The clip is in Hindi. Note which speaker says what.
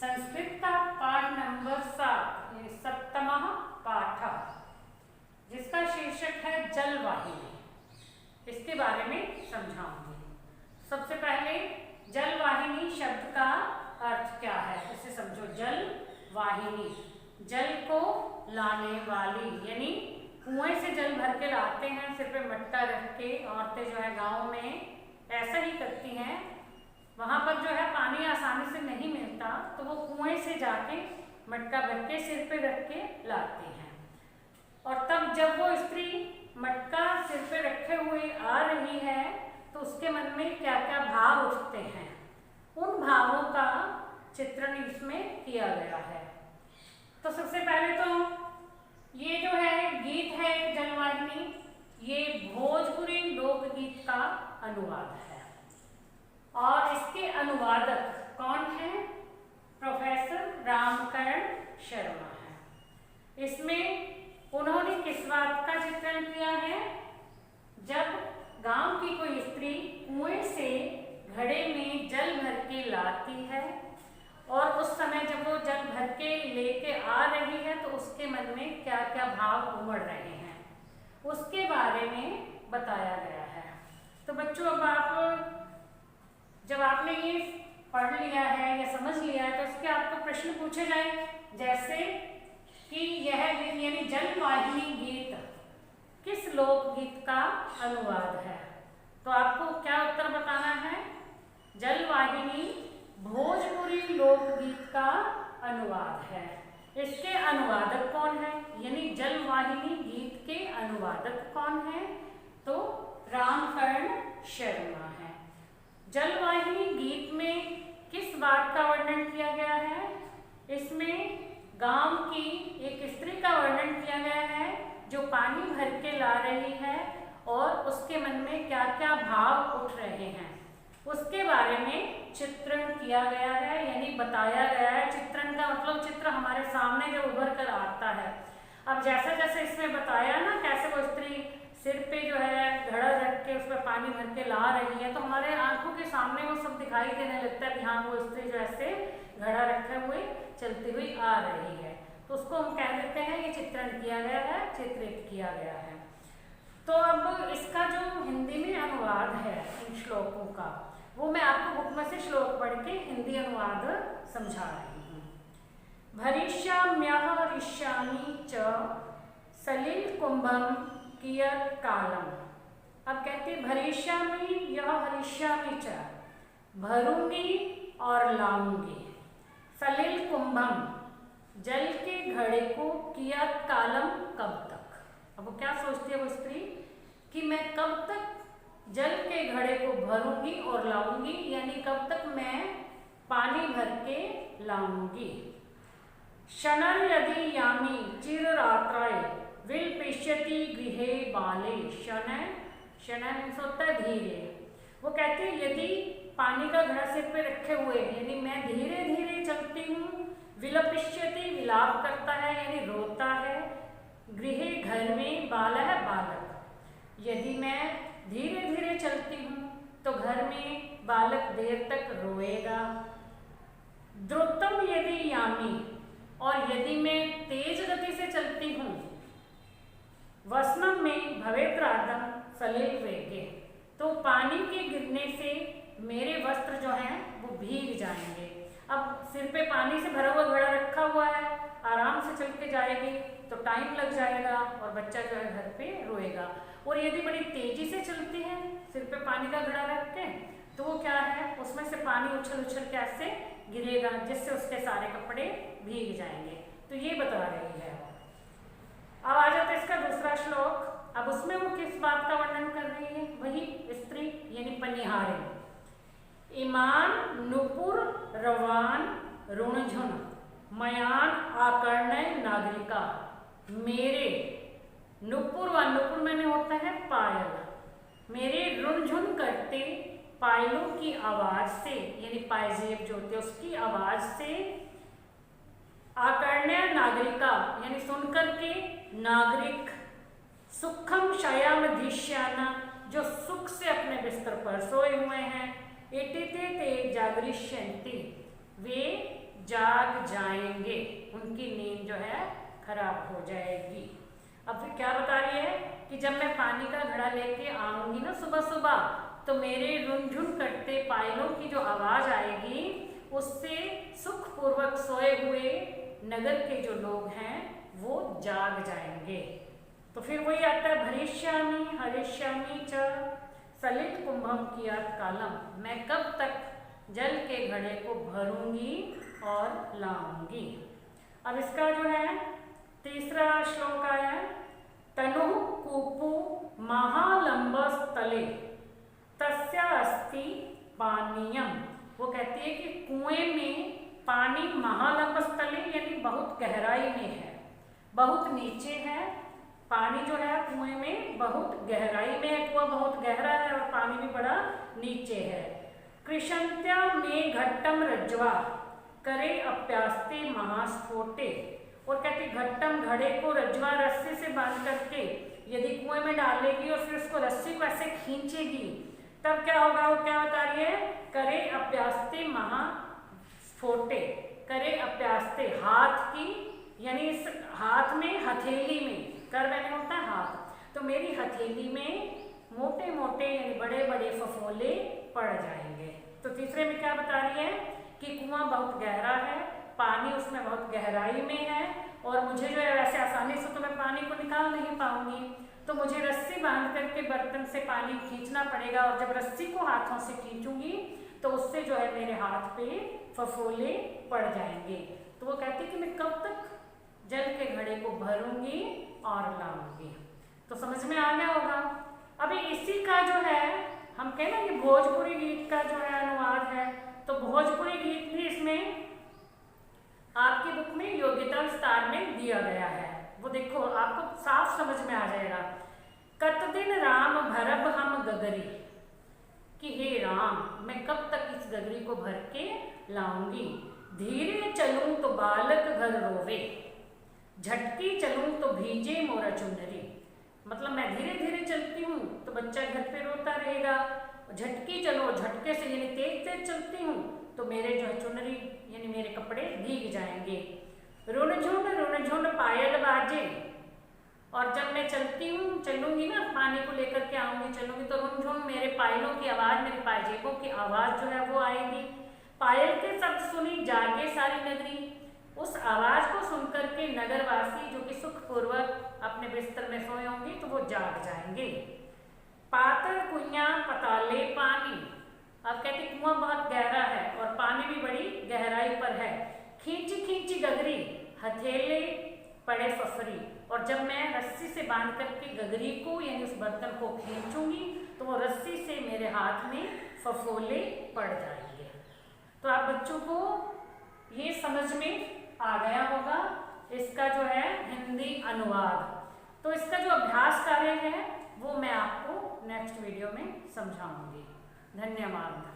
Speaker 1: संस्कृत का पाठ नंबर 7 यानी सप्तमः पाठ, जिसका शीर्षक है जलवाहिनी। इसके बारे में समझाऊंगी। सबसे पहले जलवाहिनी शब्द का अर्थ क्या है उसे समझो। जल वाहिनी, जल को लाने वाली, यानी कुएं से जल भर के लाते हैं सिर पे मटका रख के। औरतें जो है गाँव में ऐसा ही करती हैं। वहाँ पर जो है पानी आसानी से नहीं मिलता तो वो कुएं से जाके मटका भर के सिर पे रख के लाते हैं। और तब जब वो स्त्री मटका सिर पे रखे हुए आ रही है तो उसके मन में क्या क्या भाव उठते हैं, उन भावों का चित्रण इसमें किया गया है। तो सबसे पहले तो ये जो है गीत है जलवाहिनी, ये भोजपुरी लोकगीत का अनुवाद है और इसके अनुवादक कौन है? प्रोफेसर रामकरण शर्मा है। इसमें उन्होंने किस बात का चित्रण किया है? जब गांव की कोई स्त्री कुएं से घड़े में जल भर के लाती है और उस समय जब वो जल भर के लेके आ रही है तो उसके मन में क्या क्या भाव उमड़ रहे हैं, उसके बारे में बताया गया है। तो बच्चों, अब जब आपने ये पढ़ लिया है या समझ लिया है तो उसके आपको प्रश्न पूछे जाए, जैसे कि यह यानी जलवाहिनी गीत किस लोकगीत का अनुवाद है? तो आपको क्या उत्तर बताना है? जलवाहिनी भोजपुरी लोकगीत का अनुवाद है। इसके अनुवादक कौन है? यानी जलवाहिनी गीत के अनुवादक कौन है? तो रामकरण शर्मा है। जलवाहिनी गीत में किस बात का वर्णन किया गया है? इसमें गांव की एक स्त्री का वर्णन किया गया है जो पानी भर के ला रही है और उसके मन में क्या क्या भाव उठ रहे हैं, उसके बारे में चित्रण किया गया है, यानी बताया गया है। चित्रण का मतलब चित्र हमारे सामने जब उभर कर आता है। अब जैसे जैसे इसमें बताया ना कैसे वो स्त्री सिर पे जो है घड़ा रख के उस पर पानी भर के ला रही है, तो हमारे आंखों के सामने वो सब दिखाई देने लगता है कि हाँ वो स्त्री जो ऐसे घड़ा रखे हुए चलती हुई आ रही है। तो उसको हम कह देते हैं ये चित्रण किया गया है, चित्रित किया गया है। तो अब इसका जो हिंदी में अनुवाद है इन श्लोकों का, वो मैं आपको बुक में से श्लोक पढ़ के हिंदी अनुवाद समझा रही हूँ। भरिष्याम्यः हरिष्यामि च सलिल कुंभम कियत् कालम। अब कहते भरिष्यामि यह हरिष्यामि च, भरूंगी और लाऊंगी, सलिल कुंभम जल के घड़े को, कियत् कालम कब तक। अब वो क्या सोचती है वो स्त्री कि मैं कब तक जल के घड़े को भरूंगी और लाऊंगी, यानी कब तक मैं पानी भर के लाऊंगी। शनर यदि यामी चिररात्राय विलपिष्यति गृहे बाले। शनय, शनय मीन्स होता है धीरे। वो कहते हैं यदि पानी का घड़ा सिर पे रखे हुए, यानी मैं धीरे धीरे चलती हूँ, विलपिष्यति विलाप करता है यानी रोता है, गृहे घर में, बाल है बालक, यदि मैं धीरे धीरे चलती हूँ तो घर में बालक देर तक रोएगा। द्रुतम यदि यामी, और यदि मैं तेज गति से चलती हूँ, वसनम में भवेद्रादम सलिल वेगे, तो पानी के गिरने से मेरे वस्त्र जो हैं वो भीग जाएंगे। अब सिर पे पानी से भरा हुआ घड़ा रखा हुआ है, आराम से चल के जाएगी तो टाइम लग जाएगा और बच्चा जो है घर पे रोएगा। और यदि बड़ी तेजी से चलती है सिर पे पानी का घड़ा रख के, तो वो क्या है उसमें से पानी उछल उछल के ऐसे गिरेगा जिससे उसके सारे कपड़े भीग जाएंगे। तो ये बता रही है। अब आ जाता है इसका दूसरा श्लोक। अब उसमें वो किस बात का वर्णन कर रही है? वही स्त्री यानी पनिहारे। ईमान नुपुर रवान रुणझुन मयान आकर्णय नागरिका। मेरे नुपुर, व नुपुर मैंने होता है पायल, मेरे रुणझुन करते पायलों की आवाज से, यानी पायजेब जो होते उसकी आवाज से, आकर्ण्य नागरिका यानी सुनकर के नागरिक, सुखम शयामधिष्याना जो सुख से अपने बिस्तर पर सोए हुए हैं, इटिते ते जागरिष्यन्ति वे जाग जाएंगे, उनकी नींद जो है खराब हो जाएगी। अब फिर क्या बता रही है कि जब मैं पानी का घड़ा लेके आऊंगी ना सुबह सुबह, तो मेरे रुनझुन करते पायलों की जो आवाज आएगी उससे सुखपूर्वक सोए हुए नगर के जो लोग हैं वो जाग जाएंगे। तो फिर वही आता है भरिष्यामि हरिष्यामि च सलिल कुंभम कियात कालम, मैं कब तक जल के घड़े को भरूंगी और लाऊंगी। अब इसका जो है तीसरा श्लोक आया है, तनु कूपु महालंबस्थले तस्या अस्ति पानीयम। वो कहती है कि कुएं में पानी महालंबस्थले यानी बहुत गहराई में है, बहुत नीचे है। पानी जो है कुएं में बहुत गहराई में है, कुआं बहुत गहरा है और पानी भी बड़ा नीचे है। कृषंत्या में घट्टम रज्वा करे अप्यास्ते महास्फोटे। और कहते घट्टम घड़े को रज्वा रस्सी से बांध करके यदि कुएं में डालेगी और फिर उसको रस्सी को ऐसे खींचेगी तब क्या होगा, वो क्या बता रही है, करे अप्यास्ते महास्फोटे। करे अप्यास्ते हाथ की यानी इस हाथ में हथेली में, कर मैंने होता है हाथ, तो मेरी हथेली में मोटे मोटे यानी बड़े बड़े फफोले पड़ जाएंगे। तो तीसरे में क्या बता रही है कि कुआं बहुत गहरा है, पानी उसमें बहुत गहराई में है और मुझे जो है वैसे आसानी से तो मैं पानी को निकाल नहीं पाऊंगी, तो मुझे रस्सी बांध करके बर्तन से पानी खींचना पड़ेगा और जब रस्सी को हाथों से खींचूंगी तो उससे जो है मेरे हाथ पे फफोले पड़ जाएंगे। तो वो कहती कि मैं कब तक जल के घड़े को भरूंगी और लाऊंगी। तो समझ में आ गया होगा। अभी इसी का जो है हम कहें ना ये भोजपुरी गीत का जो है अनुवाद है, तो भोजपुरी गीत भी इसमें आपकी बुक में योग्यता विस्तार में दिया गया है। वो देखो आपको साफ समझ में आ जाएगा। कत दिन राम भरब हम गगरी, कि हे राम मैं कब तक इस गगरी को भर के लाऊंगी। धीरे चलूं तो बालक घर रोवे, झटकी चलूं तो भीजे मोरा चुनरी। मतलब मैं धीरे धीरे चलती हूँ तो बच्चा घर पे रोता रहेगा, झटकी चलो झटके से यानी तेज तेज चलती हूँ तो मेरे जो है चुनरी यानी मेरे कपड़े भीग जाएंगे। रुन झुंड पायल बाजे, और जब मैं चलती हूँ चलूंगी ना पानी को लेकर के आऊंगी चलूंगी तो रुन झुंड मेरे पायलों की आवाज, मेरे पायजेबों की आवाज जो है वो आएगी। पायल के शब्द सुनी जागे सारी नगरी, उस आवाज को सुनकर के नगरवासी जो कि सुखपूर्वक अपने बिस्तर में सोए होंगे तो वो जाग जाएंगे। पातर कुइया पताले पानी, अब कहते कुआं बहुत गहरा है और पानी भी बड़ी गहराई पर है। खींची खींची गगरी हथेले पड़े फफरी, और जब मैं रस्सी से बांध करके गगरी को यानी उस बर्तन को खींचूंगी तो वो रस्सी से मेरे हाथ में फफोले पड़ जाएंगे। तो आप बच्चों को ये समझ में आ गया होगा इसका जो है हिंदी अनुवाद। तो इसका जो अभ्यास कार्य है वो मैं आपको नेक्स्ट वीडियो में समझाऊंगी। धन्यवाद।